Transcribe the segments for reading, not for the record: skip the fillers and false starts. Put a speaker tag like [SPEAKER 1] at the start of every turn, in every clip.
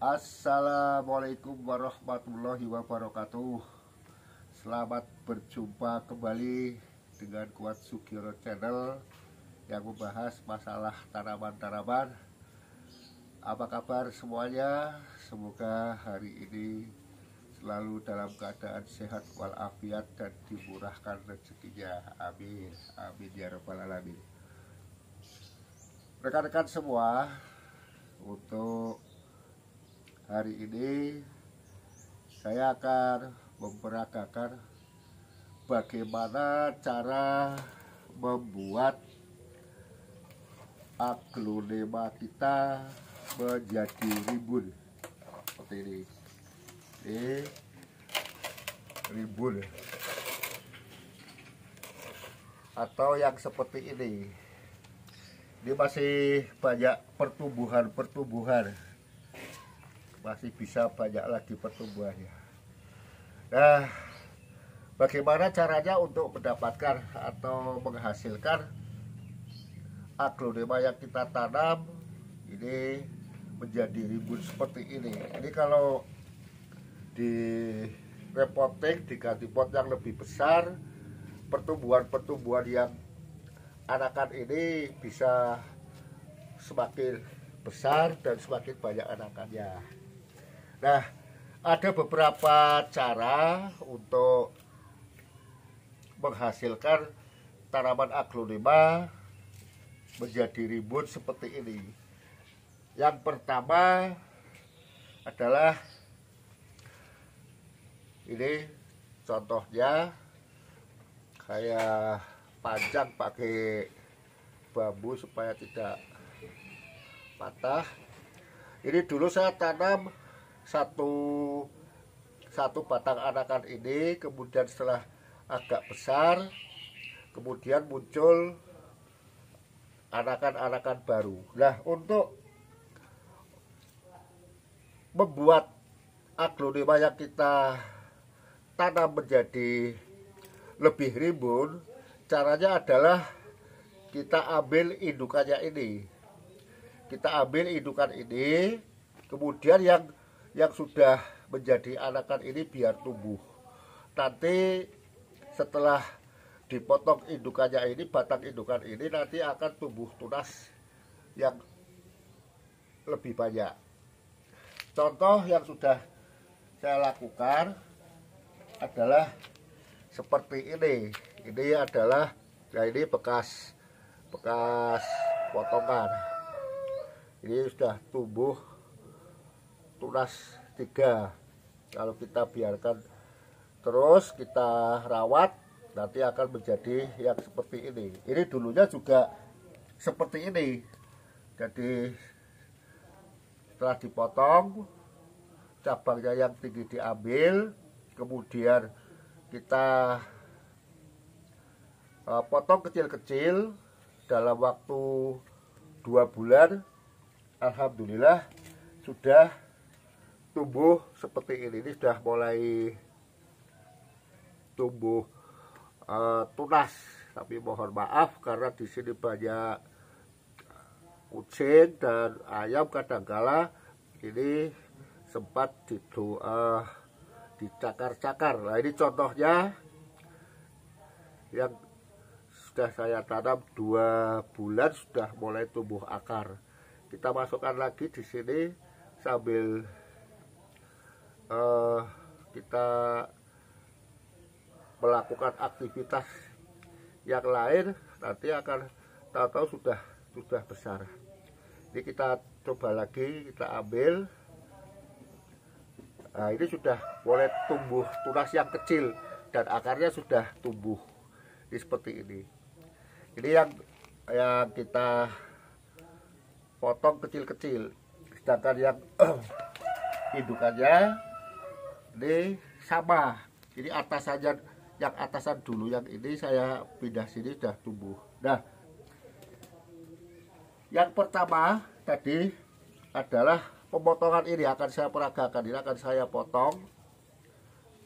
[SPEAKER 1] Assalamualaikum warahmatullahi wabarakatuh. Selamat berjumpa kembali dengan Kuat Sugiro Channel yang membahas masalah tanaman-tanaman. Apa kabar semuanya? Semoga hari ini selalu dalam keadaan sehat walafiat dan dimurahkan rezekinya. Amin. Amin ya rabbal alamin. Rekan-rekan semua, untuk hari ini saya akan memperagakan bagaimana cara membuat aglonema kita menjadi rimbun seperti ini. Ini rimbun atau yang seperti ini. Ini masih banyak pertumbuhan, masih bisa banyak lagi pertumbuhannya. Nah, bagaimana caranya untuk mendapatkan atau menghasilkan aglonema yang kita tanam ini menjadi rimbun seperti ini? Ini kalau di repotting, diganti pot yang lebih besar, pertumbuhan yang anakan ini bisa semakin besar dan semakin banyak anakannya. Nah, ada beberapa cara untuk menghasilkan tanaman aglonema menjadi rimbun seperti ini. Yang pertama adalah ini contohnya, saya panjang pakai bambu supaya tidak patah. Ini dulu saya tanam satu batang anakan ini, kemudian setelah agak besar kemudian muncul anakan-anakan baru. Nah, untuk membuat aglonema yang kita tanam menjadi lebih rimbun, caranya adalah kita ambil indukannya ini. Kita ambil indukan ini, kemudian yang sudah menjadi anakan ini biar tumbuh. Nanti setelah dipotong indukannya ini, batang indukan ini nanti akan tumbuh tunas yang lebih banyak. Contoh yang sudah saya lakukan adalah seperti ini. Ini adalah, nah ini bekas potongan. Ini sudah tumbuh tunas 3. Kalau kita biarkan terus kita rawat, nanti akan menjadi yang seperti ini. Ini dulunya juga seperti ini. Jadi setelah dipotong, cabangnya yang tinggi diambil, kemudian kita potong kecil-kecil. Dalam waktu 2 bulan alhamdulillah sudah tumbuh seperti ini. Ini sudah mulai tumbuh tunas, tapi mohon maaf karena di sini banyak kucing dan ayam, kadangkala ini sempat dicakar-cakar. Nah, ini contohnya yang sudah saya tanam 2 bulan sudah mulai tumbuh akar. Kita masukkan lagi di sini sambil kita melakukan aktivitas yang lain, nanti akan tahu-tahu sudah besar. Ini kita coba lagi, kita ambil. Nah, ini sudah mulai tumbuh tunas yang kecil dan akarnya sudah tumbuh. Ini seperti ini. Ini yang kita potong kecil-kecil. Sedangkan yang indukannya ini sama. Ini atasannya, yang atasan dulu, yang ini saya pindah sini sudah tumbuh. Nah, yang pertama tadi adalah pemotongan. Ini akan saya peragakan, ini akan saya potong.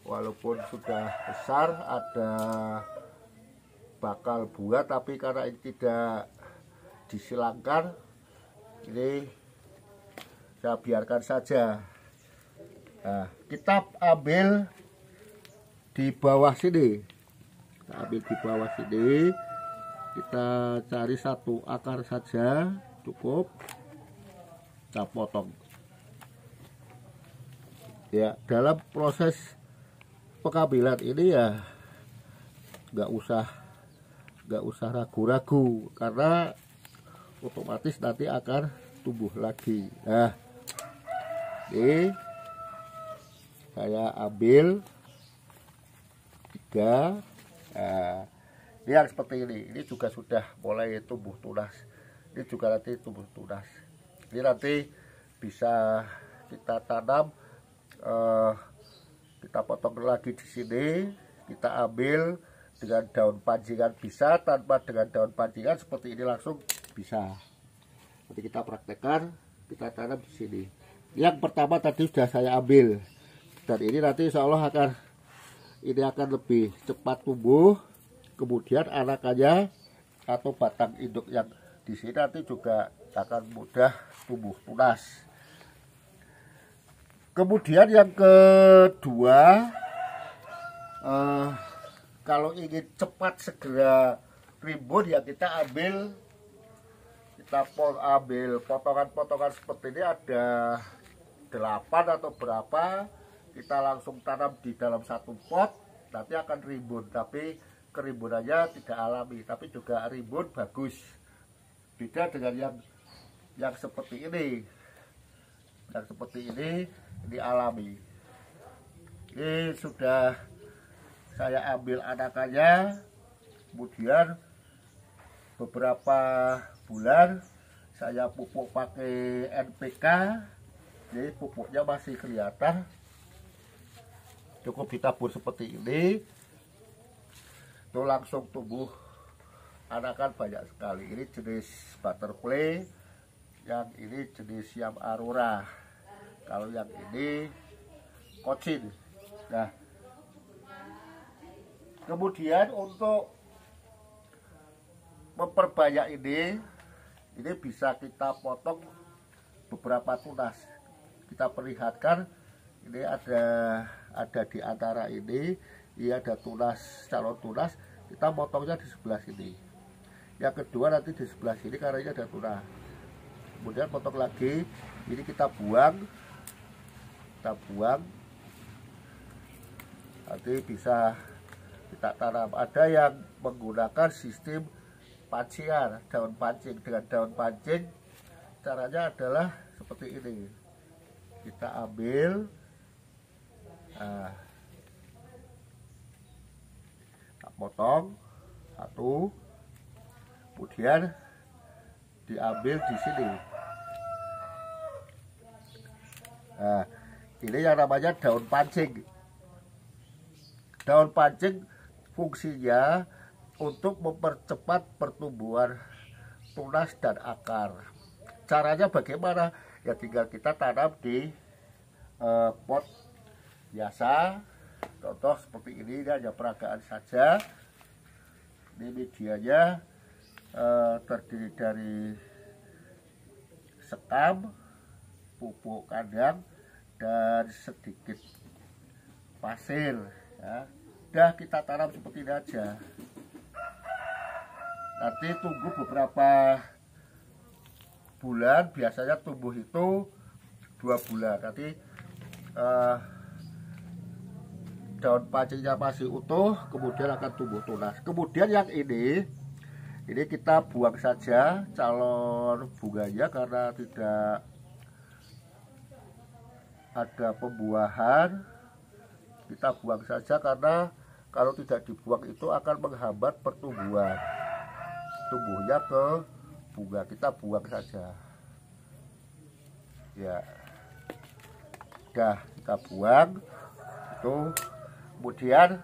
[SPEAKER 1] Walaupun sudah besar, ada bakal buah, tapi karena ini tidak disilangkan, ini saya biarkan saja. Nah, kita ambil di bawah sini. Kita ambil di bawah sini. Kita cari satu akar saja, cukup. Kita potong. Ya, dalam proses pengambilan ini ya nggak usah ragu-ragu, karena otomatis nanti akan tumbuh lagi. Nah, ini saya ambil 3. Nah, ini yang seperti ini juga sudah mulai tumbuh tunas. Ini juga nanti tumbuh tunas. Ini nanti bisa kita tanam. Kita potong lagi di sini, kita ambil dengan daun pancingan bisa, tanpa dengan daun pancingan seperti ini langsung bisa. Nanti kita praktekkan, kita tanam di sini. Yang pertama tadi sudah saya ambil, dan ini nanti insya Allah akan lebih cepat tumbuh. Kemudian anakannya atau batang induk yang di sini nanti juga akan mudah tumbuh tunas. Kemudian yang kedua, kalau ingin cepat segera rimbun ya kita ambil potongan-potongan seperti ini, ada 8 atau berapa, kita langsung tanam di dalam satu pot, nanti akan rimbun. Tapi kerimbunannya tidak alami, tapi juga rimbun bagus. Beda dengan yang seperti ini. Yang seperti ini alami. Ini sudah saya ambil anakannya, kemudian beberapa bulan saya pupuk pakai NPK. Ini pupuknya masih kelihatan, cukup ditabur seperti ini, itu langsung tumbuh anakan banyak sekali. Ini jenis butterfly, yang ini jenis Siam Aurora, kalau yang ini Cochin. Nah, kemudian untuk memperbanyak ini bisa kita potong beberapa tunas. Kita perlihatkan, ini ada di antara ini ada tunas, calon tunas. Kita potongnya di sebelah sini. Yang kedua nanti di sebelah sini karena ini ada tunas. Kemudian potong lagi, ini kita buang, nanti bisa kita tanam. Ada yang menggunakan sistem pancingan, daun pancing. Dengan daun pancing caranya adalah seperti ini. Kita ambil, nah, kita potong satu, kemudian diambil di sini. Nah, ini yang namanya daun pancing. Daun pancing fungsinya untuk mempercepat pertumbuhan tunas dan akar. Caranya bagaimana? Ya tinggal kita tanam di pot biasa. Contoh seperti ini hanya peragaan saja. Ini medianya terdiri dari sekam, pupuk kandang, dan sedikit pasir. Ya, udah kita tanam seperti ini aja. Nanti tunggu beberapa bulan, biasanya tumbuh itu 2 bulan. Nanti daun pancingnya masih utuh, kemudian akan tumbuh tunas. Kemudian yang ini kita buang saja calon bunganya karena tidak ada pembuahan. Kita buang saja karena kalau tidak dibuang itu akan menghambat pertumbuhan tumbuhnya ke bunga. Kita buang saja ya, udah kita buang itu. Kemudian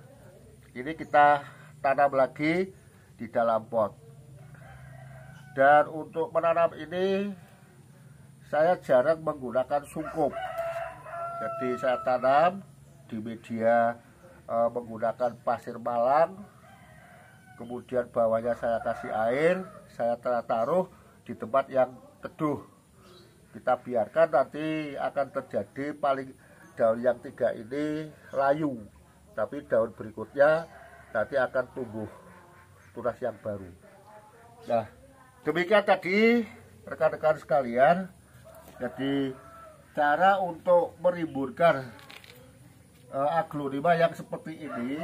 [SPEAKER 1] ini kita tanam lagi di dalam pot. Dan untuk menanam ini saya jarang menggunakan sungkup. Jadi saya tanam di media menggunakan pasir malang. Kemudian bawahnya saya kasih air, saya taruh di tempat yang teduh. Kita biarkan nanti akan terjadi paling daun yang 3 ini layu, tapi daun berikutnya nanti akan tumbuh tunas yang baru. Nah, demikian tadi rekan-rekan sekalian. Jadi cara untuk merimbunkan aglonema yang seperti ini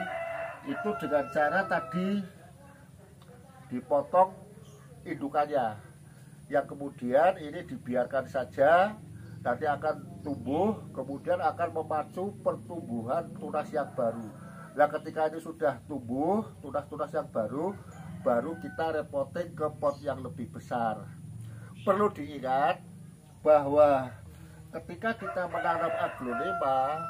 [SPEAKER 1] itu dengan cara tadi dipotong indukannya, yang kemudian ini dibiarkan saja, nanti akan tumbuh, kemudian akan memacu pertumbuhan tunas yang baru. Nah, ketika ini sudah tumbuh tunas-tunas yang baru, baru kita repotting ke pot yang lebih besar. Perlu diingat bahwa ketika kita menanam aglonema,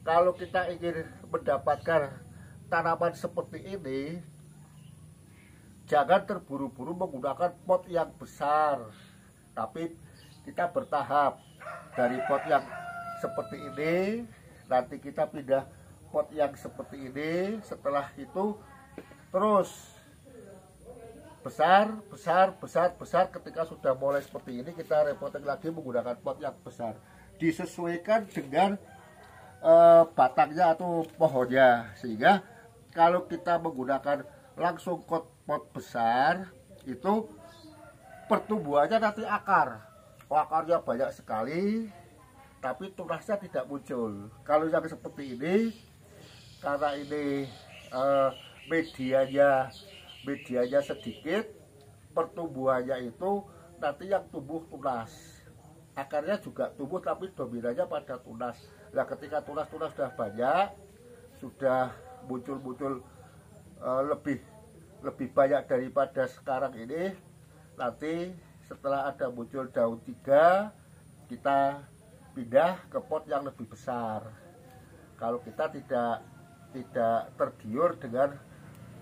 [SPEAKER 1] kalau kita ingin mendapatkan tanaman seperti ini, jangan terburu-buru menggunakan pot yang besar, tapi kita bertahap dari pot yang seperti ini, nanti kita pindah pot yang seperti ini, setelah itu terus besar, ketika sudah mulai seperti ini kita repotting lagi menggunakan pot yang besar, disesuaikan dengan batangnya atau pohonnya, sehingga kalau kita menggunakan langsung pot besar itu pertumbuhannya nanti akarnya banyak sekali tapi tunasnya tidak muncul. Kalau yang seperti ini, karena ini medianya sedikit, pertumbuhannya itu nanti yang tumbuh tunas, akarnya juga tumbuh tapi dominannya pada tunas. Nah, ketika tunas-tunas sudah banyak, sudah muncul lebih banyak daripada sekarang ini, nanti setelah ada muncul daun 3, kita pindah ke pot yang lebih besar. Kalau kita tidak tergiur dengan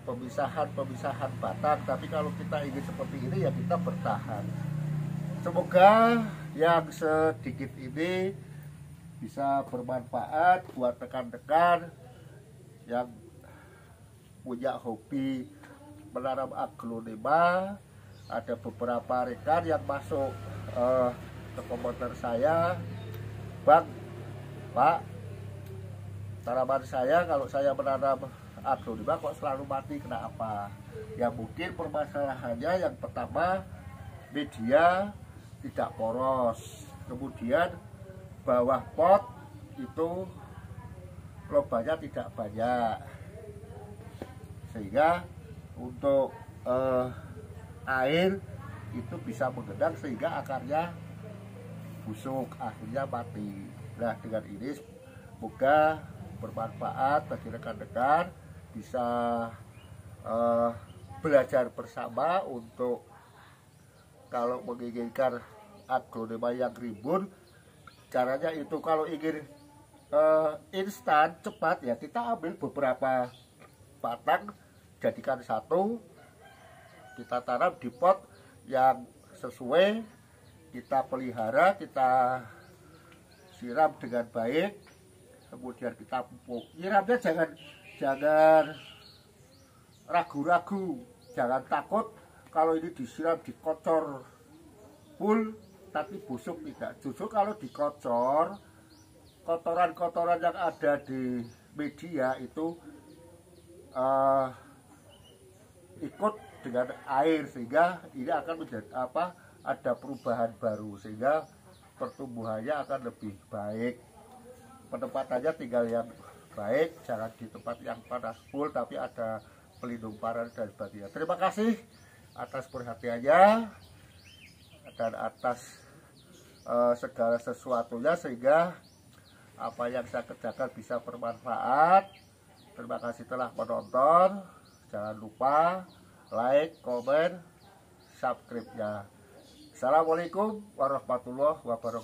[SPEAKER 1] pemisahan batang, tapi kalau kita ingin seperti ini ya kita bertahan. Semoga yang sedikit ini bisa bermanfaat buat rekan-rekan yang punya hobi menanam aglonema. Ada beberapa rekan yang masuk ke komentar saya, "Bang, Pak, tanaman saya kalau saya menanam aglonema kok selalu mati, kenapa?" Ya mungkin permasalahannya yang pertama, media tidak poros, kemudian bawah pot itu lubangnya tidak banyak, sehingga untuk air itu bisa mengendap sehingga akarnya busuk, akhirnya mati. Nah, dengan ini semoga bermanfaat bagi rekan-rekan, bisa belajar bersama untuk kalau menginginkan aglonema yang rimbun. Caranya itu kalau ingin instan cepat ya kita ambil beberapa batang, jadikan satu, kita tanam di pot yang sesuai, kita pelihara, kita siram dengan baik, kemudian kita pupuk. Nyiramnya jangan ragu-ragu, jangan takut kalau ini disiram dikocor full tapi busuk, tidak. Justru kalau dikocor, kotoran-kotoran yang ada di media itu ikut dengan air, sehingga ini akan menjadi ada perubahan baru, sehingga pertumbuhannya akan lebih baik. Penempatannya tinggal yang baik, jangan di tempat yang panas full tapi ada pelindung panas dan sebagainya. Terima kasih atas perhatiannya dan atas segala sesuatunya, sehingga apa yang saya kerjakan bisa bermanfaat. Terima kasih telah menonton. Jangan lupa like, komen, subscribe-nya. Assalamualaikum warahmatullahi wabarakatuh.